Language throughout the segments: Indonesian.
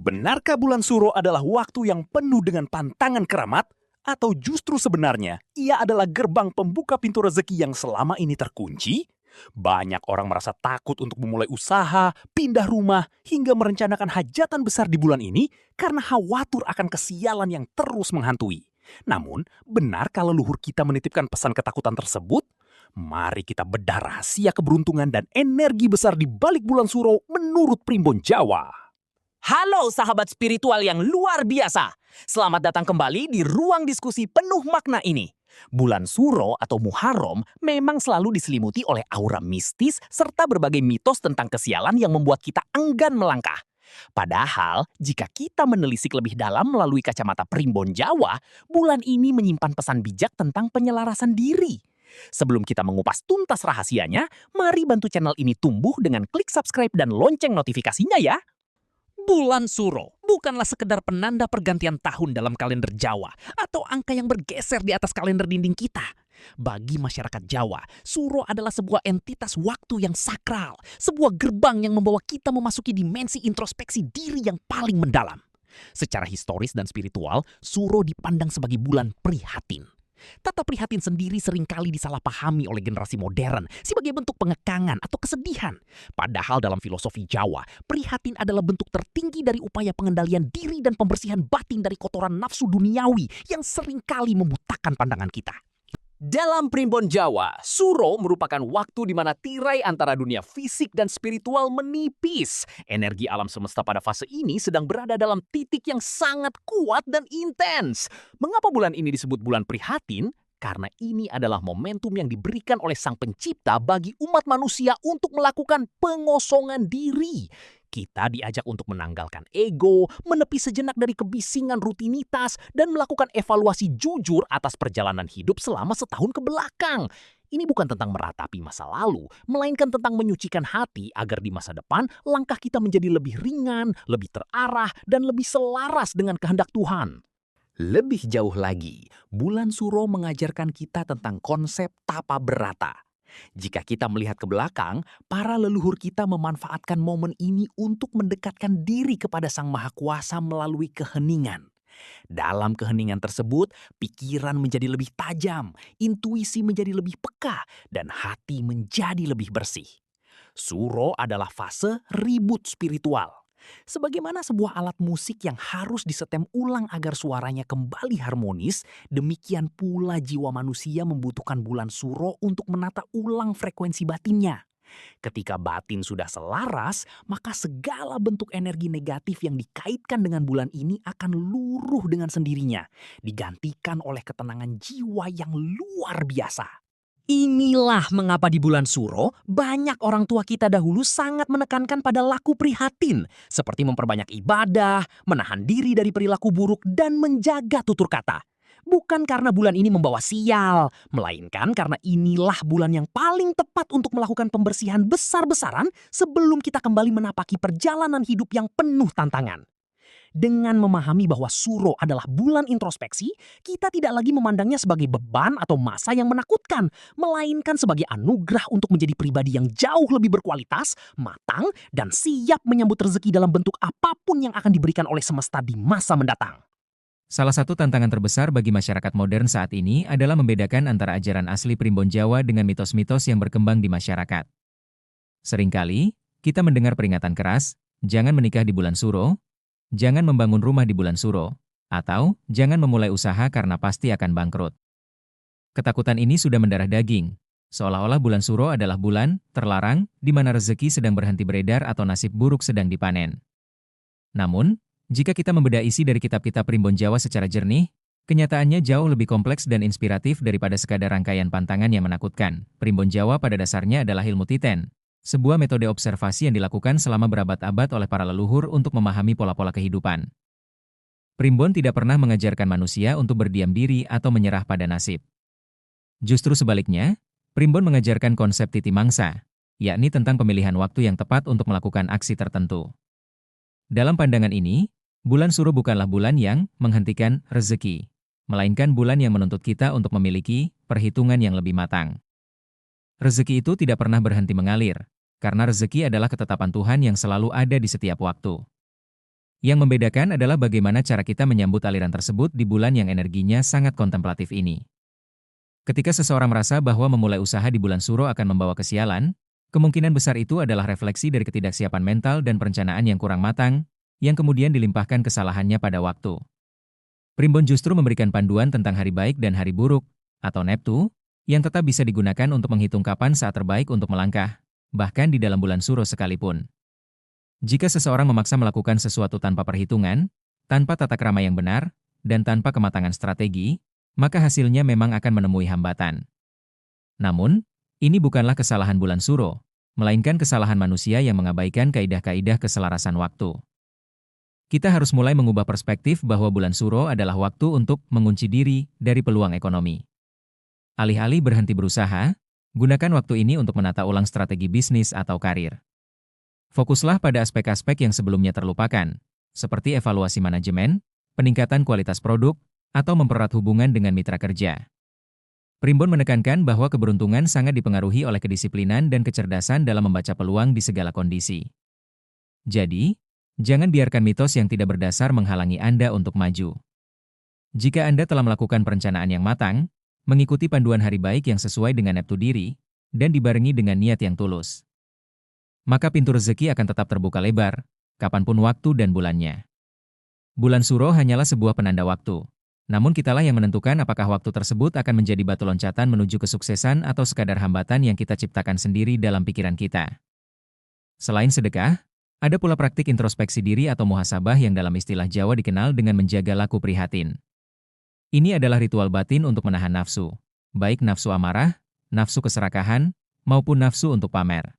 Benarkah bulan Suro adalah waktu yang penuh dengan pantangan keramat? Atau justru sebenarnya ia adalah gerbang pembuka pintu rezeki yang selama ini terkunci? Banyak orang merasa takut untuk memulai usaha, pindah rumah, hingga merencanakan hajatan besar di bulan ini karena khawatir akan kesialan yang terus menghantui. Namun, benarkah leluhur kita menitipkan pesan ketakutan tersebut? Mari kita bedah rahasia keberuntungan dan energi besar di balik bulan Suro menurut Primbon Jawa. Halo sahabat spiritual yang luar biasa. Selamat datang kembali di ruang diskusi penuh makna ini. Bulan Suro atau Muharram memang selalu diselimuti oleh aura mistis serta berbagai mitos tentang kesialan yang membuat kita enggan melangkah. Padahal, jika kita menelisik lebih dalam melalui kacamata Primbon Jawa, bulan ini menyimpan pesan bijak tentang penyelarasan diri. Sebelum kita mengupas tuntas rahasianya, mari bantu channel ini tumbuh dengan klik subscribe dan lonceng notifikasinya ya. Bulan Suro bukanlah sekedar penanda pergantian tahun dalam kalender Jawa atau angka yang bergeser di atas kalender dinding kita. Bagi masyarakat Jawa, Suro adalah sebuah entitas waktu yang sakral, sebuah gerbang yang membawa kita memasuki dimensi introspeksi diri yang paling mendalam. Secara historis dan spiritual, Suro dipandang sebagai bulan prihatin. Tata prihatin sendiri seringkali disalahpahami oleh generasi modern sebagai bentuk pengekangan atau kesedihan. Padahal dalam filosofi Jawa, prihatin adalah bentuk tertinggi dari upaya pengendalian diri dan pembersihan batin dari kotoran nafsu duniawi yang seringkali membutakan pandangan kita. Dalam Primbon Jawa, Suro merupakan waktu di mana tirai antara dunia fisik dan spiritual menipis. Energi alam semesta pada fase ini sedang berada dalam titik yang sangat kuat dan intens. Mengapa bulan ini disebut bulan prihatin? Karena ini adalah momentum yang diberikan oleh Sang Pencipta bagi umat manusia untuk melakukan pengosongan diri. Kita diajak untuk menanggalkan ego, menepi sejenak dari kebisingan rutinitas, dan melakukan evaluasi jujur atas perjalanan hidup selama setahun ke belakang. Ini bukan tentang meratapi masa lalu, melainkan tentang menyucikan hati agar di masa depan langkah kita menjadi lebih ringan, lebih terarah, dan lebih selaras dengan kehendak Tuhan. Lebih jauh lagi, bulan Suro mengajarkan kita tentang konsep tapa berata. Jika kita melihat ke belakang, para leluhur kita memanfaatkan momen ini untuk mendekatkan diri kepada Sang Maha Kuasa melalui keheningan. Dalam keheningan tersebut, pikiran menjadi lebih tajam, intuisi menjadi lebih peka, dan hati menjadi lebih bersih. Suro adalah fase ribut spiritual. Sebagaimana sebuah alat musik yang harus disetem ulang agar suaranya kembali harmonis, demikian pula jiwa manusia membutuhkan bulan Suro untuk menata ulang frekuensi batinnya. Ketika batin sudah selaras, maka segala bentuk energi negatif yang dikaitkan dengan bulan ini akan luruh dengan sendirinya, digantikan oleh ketenangan jiwa yang luar biasa. Inilah mengapa di bulan Suro, banyak orang tua kita dahulu sangat menekankan pada laku prihatin, seperti memperbanyak ibadah, menahan diri dari perilaku buruk, dan menjaga tutur kata. Bukan karena bulan ini membawa sial, melainkan karena inilah bulan yang paling tepat untuk melakukan pembersihan besar-besaran sebelum kita kembali menapaki perjalanan hidup yang penuh tantangan. Dengan memahami bahwa Suro adalah bulan introspeksi, kita tidak lagi memandangnya sebagai beban atau masa yang menakutkan, melainkan sebagai anugerah untuk menjadi pribadi yang jauh lebih berkualitas, matang, dan siap menyambut rezeki dalam bentuk apapun yang akan diberikan oleh semesta di masa mendatang. Salah satu tantangan terbesar bagi masyarakat modern saat ini adalah membedakan antara ajaran asli Primbon Jawa dengan mitos-mitos yang berkembang di masyarakat. Seringkali, kita mendengar peringatan keras, jangan menikah di bulan Suro, jangan membangun rumah di bulan Suro, atau jangan memulai usaha karena pasti akan bangkrut. Ketakutan ini sudah mendarah daging, seolah-olah bulan Suro adalah bulan terlarang di mana rezeki sedang berhenti beredar atau nasib buruk sedang dipanen. Namun, jika kita membedah isi dari kitab-kitab Primbon Jawa secara jernih, kenyataannya jauh lebih kompleks dan inspiratif daripada sekadar rangkaian pantangan yang menakutkan. Primbon Jawa pada dasarnya adalah ilmu titen, sebuah metode observasi yang dilakukan selama berabad-abad oleh para leluhur untuk memahami pola-pola kehidupan. Primbon tidak pernah mengajarkan manusia untuk berdiam diri atau menyerah pada nasib. Justru sebaliknya, Primbon mengajarkan konsep titi mangsa, yakni tentang pemilihan waktu yang tepat untuk melakukan aksi tertentu. Dalam pandangan ini, bulan Suro bukanlah bulan yang menghentikan rezeki, melainkan bulan yang menuntut kita untuk memiliki perhitungan yang lebih matang. Rezeki itu tidak pernah berhenti mengalir, karena rezeki adalah ketetapan Tuhan yang selalu ada di setiap waktu. Yang membedakan adalah bagaimana cara kita menyambut aliran tersebut di bulan yang energinya sangat kontemplatif ini. Ketika seseorang merasa bahwa memulai usaha di bulan Suro akan membawa kesialan, kemungkinan besar itu adalah refleksi dari ketidaksiapan mental dan perencanaan yang kurang matang, yang kemudian dilimpahkan kesalahannya pada waktu. Primbon justru memberikan panduan tentang hari baik dan hari buruk, atau Neptu, yang tetap bisa digunakan untuk menghitung kapan saat terbaik untuk melangkah, bahkan di dalam bulan Suro sekalipun. Jika seseorang memaksa melakukan sesuatu tanpa perhitungan, tanpa tata krama yang benar, dan tanpa kematangan strategi, maka hasilnya memang akan menemui hambatan. Namun, ini bukanlah kesalahan bulan Suro, melainkan kesalahan manusia yang mengabaikan kaidah-kaidah keselarasan waktu. Kita harus mulai mengubah perspektif bahwa bulan Suro adalah waktu untuk mengunci diri dari peluang ekonomi. Alih-alih berhenti berusaha, gunakan waktu ini untuk menata ulang strategi bisnis atau karir. Fokuslah pada aspek-aspek yang sebelumnya terlupakan, seperti evaluasi manajemen, peningkatan kualitas produk, atau mempererat hubungan dengan mitra kerja. Primbon menekankan bahwa keberuntungan sangat dipengaruhi oleh kedisiplinan dan kecerdasan dalam membaca peluang di segala kondisi. Jadi, jangan biarkan mitos yang tidak berdasar menghalangi Anda untuk maju. Jika Anda telah melakukan perencanaan yang matang, mengikuti panduan hari baik yang sesuai dengan neptu diri, dan dibarengi dengan niat yang tulus, maka pintu rezeki akan tetap terbuka lebar, kapanpun waktu dan bulannya. Bulan Suro hanyalah sebuah penanda waktu. Namun kitalah yang menentukan apakah waktu tersebut akan menjadi batu loncatan menuju kesuksesan atau sekadar hambatan yang kita ciptakan sendiri dalam pikiran kita. Selain sedekah, ada pula praktik introspeksi diri atau muhasabah yang dalam istilah Jawa dikenal dengan menjaga laku prihatin. Ini adalah ritual batin untuk menahan nafsu, baik nafsu amarah, nafsu keserakahan, maupun nafsu untuk pamer.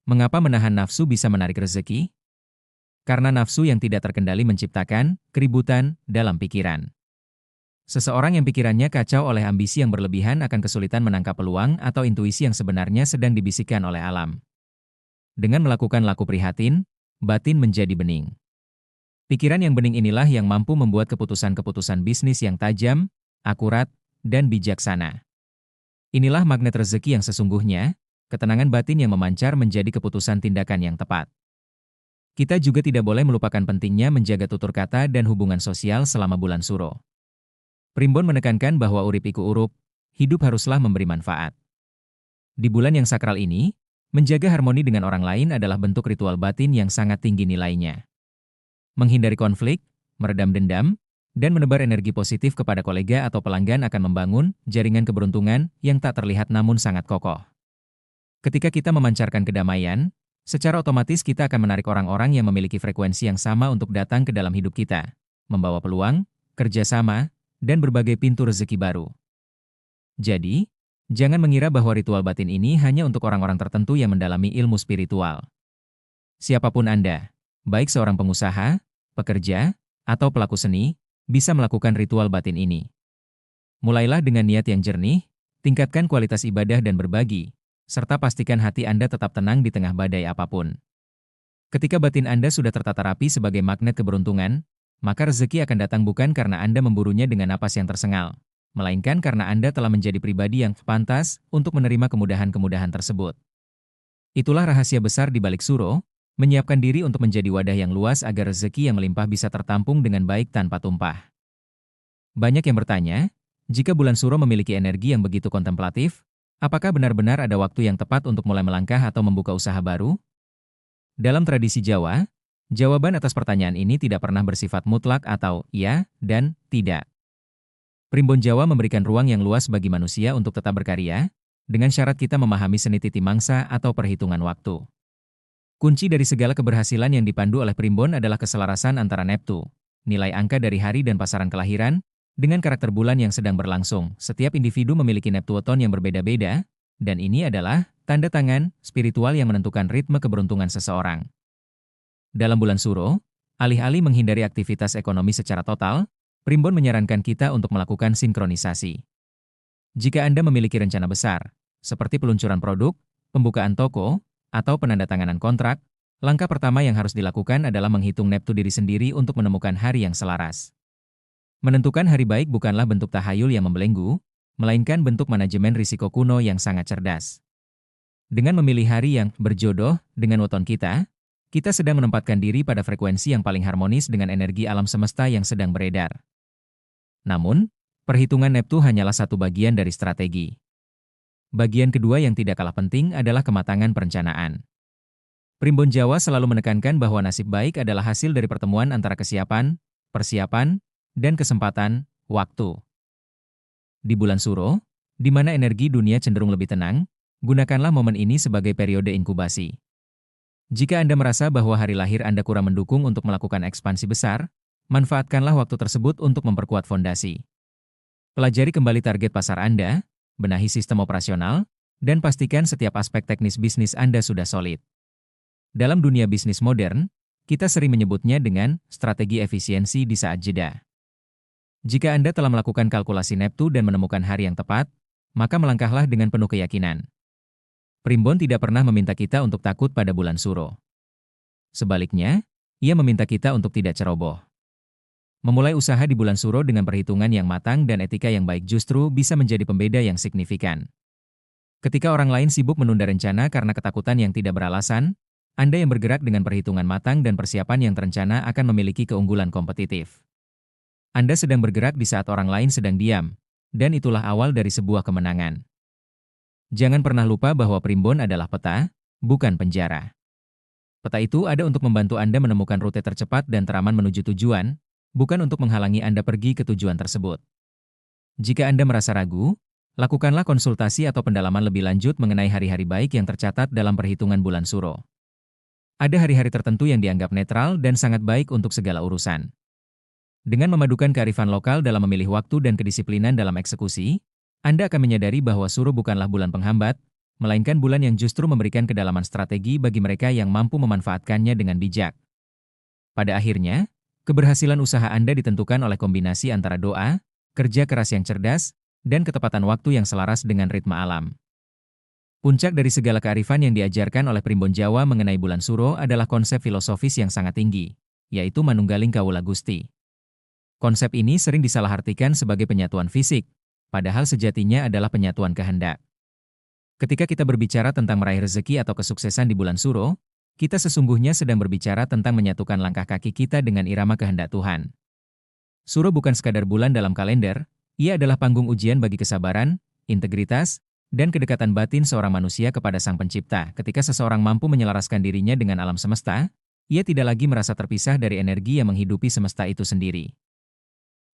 Mengapa menahan nafsu bisa menarik rezeki? Karena nafsu yang tidak terkendali menciptakan keributan dalam pikiran. Seseorang yang pikirannya kacau oleh ambisi yang berlebihan akan kesulitan menangkap peluang atau intuisi yang sebenarnya sedang dibisikkan oleh alam. Dengan melakukan laku prihatin, batin menjadi bening. Pikiran yang bening inilah yang mampu membuat keputusan-keputusan bisnis yang tajam, akurat, dan bijaksana. Inilah magnet rezeki yang sesungguhnya. Ketenangan batin yang memancar menjadi keputusan tindakan yang tepat. Kita juga tidak boleh melupakan pentingnya menjaga tutur kata dan hubungan sosial selama bulan Suro. Primbon menekankan bahwa urip iku urup, hidup haruslah memberi manfaat. Di bulan yang sakral ini, menjaga harmoni dengan orang lain adalah bentuk ritual batin yang sangat tinggi nilainya. Menghindari konflik, meredam dendam, dan menebar energi positif kepada kolega atau pelanggan akan membangun jaringan keberuntungan yang tak terlihat namun sangat kokoh. Ketika kita memancarkan kedamaian, secara otomatis kita akan menarik orang-orang yang memiliki frekuensi yang sama untuk datang ke dalam hidup kita, membawa peluang, kerjasama, dan berbagai pintu rezeki baru. Jadi, jangan mengira bahwa ritual batin ini hanya untuk orang-orang tertentu yang mendalami ilmu spiritual. Siapapun Anda, baik seorang pengusaha, pekerja, atau pelaku seni, bisa melakukan ritual batin ini. Mulailah dengan niat yang jernih, tingkatkan kualitas ibadah dan berbagi, serta pastikan hati Anda tetap tenang di tengah badai apapun. Ketika batin Anda sudah tertata rapi sebagai magnet keberuntungan, maka rezeki akan datang bukan karena Anda memburunya dengan napas yang tersengal, melainkan karena Anda telah menjadi pribadi yang pantas untuk menerima kemudahan-kemudahan tersebut. Itulah rahasia besar di balik Suro, menyiapkan diri untuk menjadi wadah yang luas agar rezeki yang melimpah bisa tertampung dengan baik tanpa tumpah. Banyak yang bertanya, jika bulan Suro memiliki energi yang begitu kontemplatif, apakah benar-benar ada waktu yang tepat untuk mulai melangkah atau membuka usaha baru? Dalam tradisi Jawa, jawaban atas pertanyaan ini tidak pernah bersifat mutlak atau ya dan tidak. Primbon Jawa memberikan ruang yang luas bagi manusia untuk tetap berkarya, dengan syarat kita memahami seni titi mangsa atau perhitungan waktu. Kunci dari segala keberhasilan yang dipandu oleh Primbon adalah keselarasan antara neptu, nilai angka dari hari dan pasaran kelahiran, dengan karakter bulan yang sedang berlangsung. Setiap individu memiliki neptuoton yang berbeda-beda, dan ini adalah tanda tangan spiritual yang menentukan ritme keberuntungan seseorang. Dalam bulan Suro, alih-alih menghindari aktivitas ekonomi secara total, Primbon menyarankan kita untuk melakukan sinkronisasi. Jika Anda memiliki rencana besar, seperti peluncuran produk, pembukaan toko, atau penandatanganan kontrak, langkah pertama yang harus dilakukan adalah menghitung neptu diri sendiri untuk menemukan hari yang selaras. Menentukan hari baik bukanlah bentuk tahayul yang membelenggu, melainkan bentuk manajemen risiko kuno yang sangat cerdas. Dengan memilih hari yang berjodoh dengan weton kita, kita sedang menempatkan diri pada frekuensi yang paling harmonis dengan energi alam semesta yang sedang beredar. Namun, perhitungan Neptu hanyalah satu bagian dari strategi. Bagian kedua yang tidak kalah penting adalah kematangan perencanaan. Primbon Jawa selalu menekankan bahwa nasib baik adalah hasil dari pertemuan antara kesiapan, persiapan, dan kesempatan, waktu. Di bulan Suro, di mana energi dunia cenderung lebih tenang, gunakanlah momen ini sebagai periode inkubasi. Jika Anda merasa bahwa hari lahir Anda kurang mendukung untuk melakukan ekspansi besar, manfaatkanlah waktu tersebut untuk memperkuat fondasi. Pelajari kembali target pasar Anda, benahi sistem operasional, dan pastikan setiap aspek teknis bisnis Anda sudah solid. Dalam dunia bisnis modern, kita sering menyebutnya dengan strategi efisiensi di saat jeda. Jika Anda telah melakukan kalkulasi Neptu dan menemukan hari yang tepat, maka melangkahlah dengan penuh keyakinan. Primbon tidak pernah meminta kita untuk takut pada bulan Suro. Sebaliknya, ia meminta kita untuk tidak ceroboh. Memulai usaha di bulan Suro dengan perhitungan yang matang dan etika yang baik justru bisa menjadi pembeda yang signifikan. Ketika orang lain sibuk menunda rencana karena ketakutan yang tidak beralasan, Anda yang bergerak dengan perhitungan matang dan persiapan yang terencana akan memiliki keunggulan kompetitif. Anda sedang bergerak di saat orang lain sedang diam, dan itulah awal dari sebuah kemenangan. Jangan pernah lupa bahwa primbon adalah peta, bukan penjara. Peta itu ada untuk membantu Anda menemukan rute tercepat dan teraman menuju tujuan, bukan untuk menghalangi Anda pergi ke tujuan tersebut. Jika Anda merasa ragu, lakukanlah konsultasi atau pendalaman lebih lanjut mengenai hari-hari baik yang tercatat dalam perhitungan bulan Suro. Ada hari-hari tertentu yang dianggap netral dan sangat baik untuk segala urusan. Dengan memadukan kearifan lokal dalam memilih waktu dan kedisiplinan dalam eksekusi, Anda akan menyadari bahwa Suro bukanlah bulan penghambat, melainkan bulan yang justru memberikan kedalaman strategi bagi mereka yang mampu memanfaatkannya dengan bijak. Pada akhirnya, keberhasilan usaha Anda ditentukan oleh kombinasi antara doa, kerja keras yang cerdas, dan ketepatan waktu yang selaras dengan ritme alam. Puncak dari segala kearifan yang diajarkan oleh Primbon Jawa mengenai bulan Suro adalah konsep filosofis yang sangat tinggi, yaitu Manunggaling Kawula Gusti. Konsep ini sering disalahartikan sebagai penyatuan fisik, padahal sejatinya adalah penyatuan kehendak. Ketika kita berbicara tentang meraih rezeki atau kesuksesan di bulan Suro, kita sesungguhnya sedang berbicara tentang menyatukan langkah kaki kita dengan irama kehendak Tuhan. Suro bukan sekadar bulan dalam kalender, ia adalah panggung ujian bagi kesabaran, integritas, dan kedekatan batin seorang manusia kepada Sang Pencipta. Ketika seseorang mampu menyelaraskan dirinya dengan alam semesta, ia tidak lagi merasa terpisah dari energi yang menghidupi semesta itu sendiri.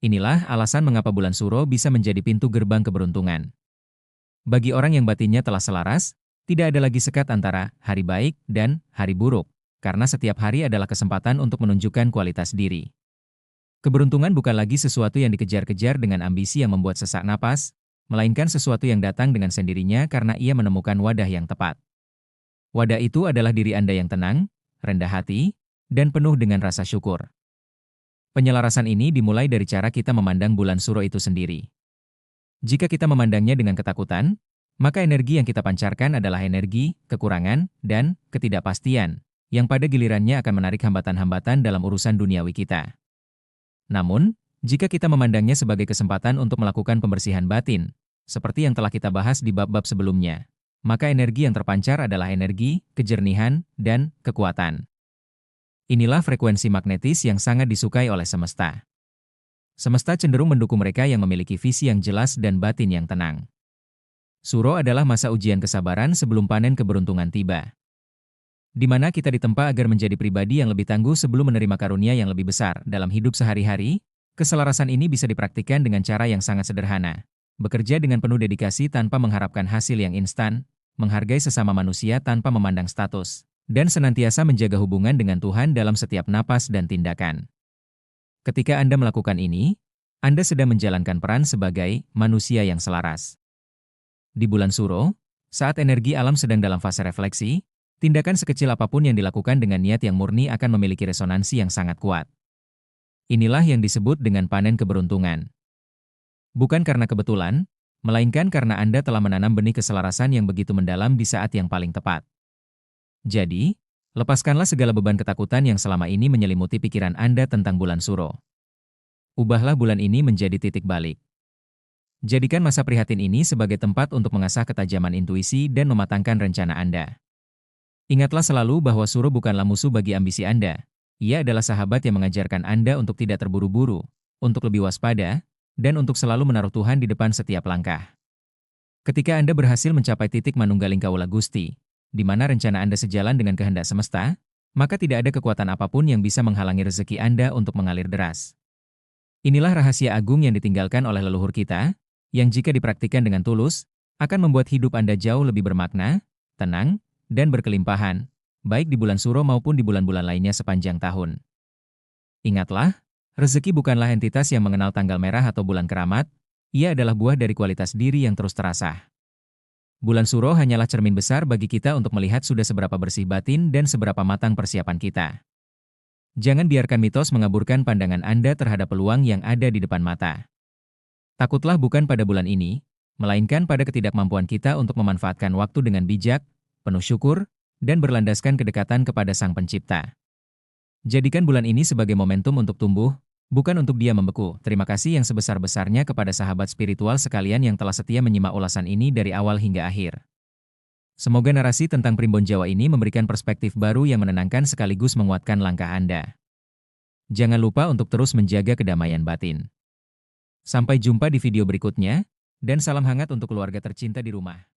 Inilah alasan mengapa bulan Suro bisa menjadi pintu gerbang keberuntungan. Bagi orang yang batinnya telah selaras, tidak ada lagi sekat antara hari baik dan hari buruk, karena setiap hari adalah kesempatan untuk menunjukkan kualitas diri. Keberuntungan bukan lagi sesuatu yang dikejar-kejar dengan ambisi yang membuat sesak napas, melainkan sesuatu yang datang dengan sendirinya karena ia menemukan wadah yang tepat. Wadah itu adalah diri Anda yang tenang, rendah hati, dan penuh dengan rasa syukur. Penyelarasan ini dimulai dari cara kita memandang bulan Suro itu sendiri. Jika kita memandangnya dengan ketakutan, maka energi yang kita pancarkan adalah energi, kekurangan, dan ketidakpastian, yang pada gilirannya akan menarik hambatan-hambatan dalam urusan duniawi kita. Namun, jika kita memandangnya sebagai kesempatan untuk melakukan pembersihan batin, seperti yang telah kita bahas di bab-bab sebelumnya, maka energi yang terpancar adalah energi, kejernihan, dan kekuatan. Inilah frekuensi magnetis yang sangat disukai oleh semesta. Semesta cenderung mendukung mereka yang memiliki visi yang jelas dan batin yang tenang. Suro adalah masa ujian kesabaran sebelum panen keberuntungan tiba, di mana kita ditempa agar menjadi pribadi yang lebih tangguh sebelum menerima karunia yang lebih besar. Dalam hidup sehari-hari, keselarasan ini bisa dipraktikkan dengan cara yang sangat sederhana. Bekerja dengan penuh dedikasi tanpa mengharapkan hasil yang instan, menghargai sesama manusia tanpa memandang status, dan senantiasa menjaga hubungan dengan Tuhan dalam setiap napas dan tindakan. Ketika Anda melakukan ini, Anda sedang menjalankan peran sebagai manusia yang selaras. Di bulan Suro, saat energi alam sedang dalam fase refleksi, tindakan sekecil apapun yang dilakukan dengan niat yang murni akan memiliki resonansi yang sangat kuat. Inilah yang disebut dengan panen keberuntungan. Bukan karena kebetulan, melainkan karena Anda telah menanam benih keselarasan yang begitu mendalam di saat yang paling tepat. Jadi, lepaskanlah segala beban ketakutan yang selama ini menyelimuti pikiran Anda tentang bulan Suro. Ubahlah bulan ini menjadi titik balik. Jadikan masa prihatin ini sebagai tempat untuk mengasah ketajaman intuisi dan mematangkan rencana Anda. Ingatlah selalu bahwa Suro bukanlah musuh bagi ambisi Anda. Ia adalah sahabat yang mengajarkan Anda untuk tidak terburu-buru, untuk lebih waspada, dan untuk selalu menaruh Tuhan di depan setiap langkah. Ketika Anda berhasil mencapai titik manunggaling kaula Gusti, di mana rencana Anda sejalan dengan kehendak semesta, maka tidak ada kekuatan apapun yang bisa menghalangi rezeki Anda untuk mengalir deras. Inilah rahasia agung yang ditinggalkan oleh leluhur kita, yang jika dipraktikkan dengan tulus, akan membuat hidup Anda jauh lebih bermakna, tenang, dan berkelimpahan, baik di bulan Suro maupun di bulan-bulan lainnya sepanjang tahun. Ingatlah, rezeki bukanlah entitas yang mengenal tanggal merah atau bulan keramat, ia adalah buah dari kualitas diri yang terus terasah. Bulan Suro hanyalah cermin besar bagi kita untuk melihat sudah seberapa bersih batin dan seberapa matang persiapan kita. Jangan biarkan mitos mengaburkan pandangan Anda terhadap peluang yang ada di depan mata. Takutlah bukan pada bulan ini, melainkan pada ketidakmampuan kita untuk memanfaatkan waktu dengan bijak, penuh syukur, dan berlandaskan kedekatan kepada Sang Pencipta. Jadikan bulan ini sebagai momentum untuk tumbuh, bukan untuk dia membeku. Terima kasih yang sebesar-besarnya kepada sahabat spiritual sekalian yang telah setia menyimak ulasan ini dari awal hingga akhir. Semoga narasi tentang Primbon Jawa ini memberikan perspektif baru yang menenangkan sekaligus menguatkan langkah Anda. Jangan lupa untuk terus menjaga kedamaian batin. Sampai jumpa di video berikutnya, dan salam hangat untuk keluarga tercinta di rumah.